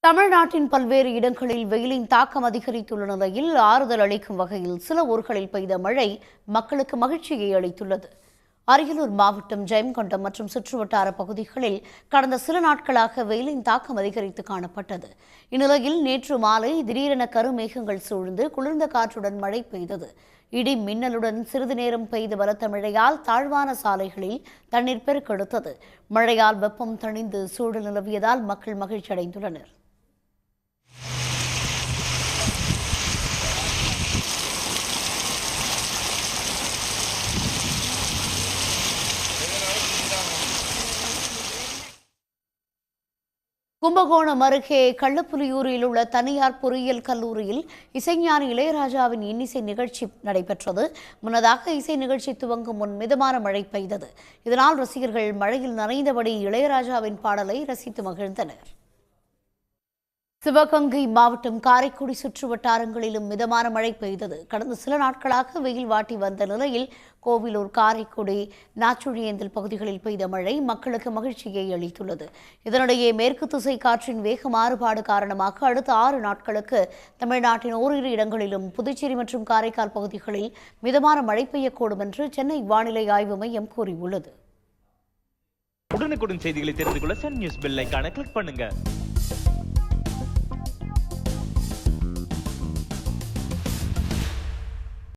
தமிழ்நாட்டின் பல்வேறு இடங்களில் வெயிலின் தாக்கம் அதிகரித்துள்ள நிலையில் ஆறுதல் அளிக்கும் வகையில் சில ஊர்களில் பெய்த மழை மக்களுக்கு மகிழ்ச்சியை அளித்துள்ளது. அரியலூர் மாவட்டம் ஜெயங்கொண்டம் மற்றும் சுற்றுவட்டார பகுதிகளில் கடந்த சில நாட்களாக வெயிலின் தாக்கம் அதிகரித்து காணப்பட்டது. இந்நிலையில் நேற்று மாலை திடீரென கருமேகங்கள் சூழ்ந்து குளிர்ந்த காற்றுடன் மழை பெய்தது. இடி மின்னலுடன் சிறிது நேரம் பெய்த பலத்த மழையால் தாழ்வான சாலைகளில் தண்ணீர் பெருக்கெடுத்தது. மழையால் வெப்பம் தணிந்து சூழல் நிலவியதால் மக்கள் மகிழ்ச்சி அடைந்துள்ளனர். கும்பகோணம் அருகே கள்ளப்புலியூரில் உள்ள தனியார் பொறியியல் கல்லூரியில் இசைஞானி இளையராஜாவின் இன்னிசை நிகழ்ச்சி நடைபெற்றது. முன்னதாக இசை நிகழ்ச்சி துவங்கும் முன் மிதமான மழை பெய்தது. இதனால் ரசிகர்கள் மழையில் நனைந்தபடி இளையராஜாவின் பாடலை ரசித்து மகிழ்ந்தனர். சிவகங்கை மாவட்டம் காரைக்குடி சுற்று வட்டாரங்களிலும் மிதமான மழை பெய்தது. கடந்த சில நாட்களாக வெயில் வாட்டி வந்த நிலையில் கோவிலூர், காரைக்குடி, நாச்சுழியேந்தல் பகுதிகளில் பெய்த மழை மக்களுக்கு மகிழ்ச்சியை அளித்துள்ளது. இதனிடையே மேற்கு திசை காற்றின் வேக மாறுபாடு காரணமாக அடுத்த 6 நாட்களுக்கு தமிழ்நாட்டின் ஓரிரு இடங்களிலும் புதுச்சேரி மற்றும் காரைக்கால் பகுதிகளில் மிதமான மழை பெய்யக்கூடும் என்று சென்னை வானிலை ஆய்வு மையம் கூறியுள்ளது. உடனுக்குடன் செய்திகளை தெரிந்து கொள்ள சன் நியூஸ் பெல் ஐகானை கிளிக் பண்ணுங்க.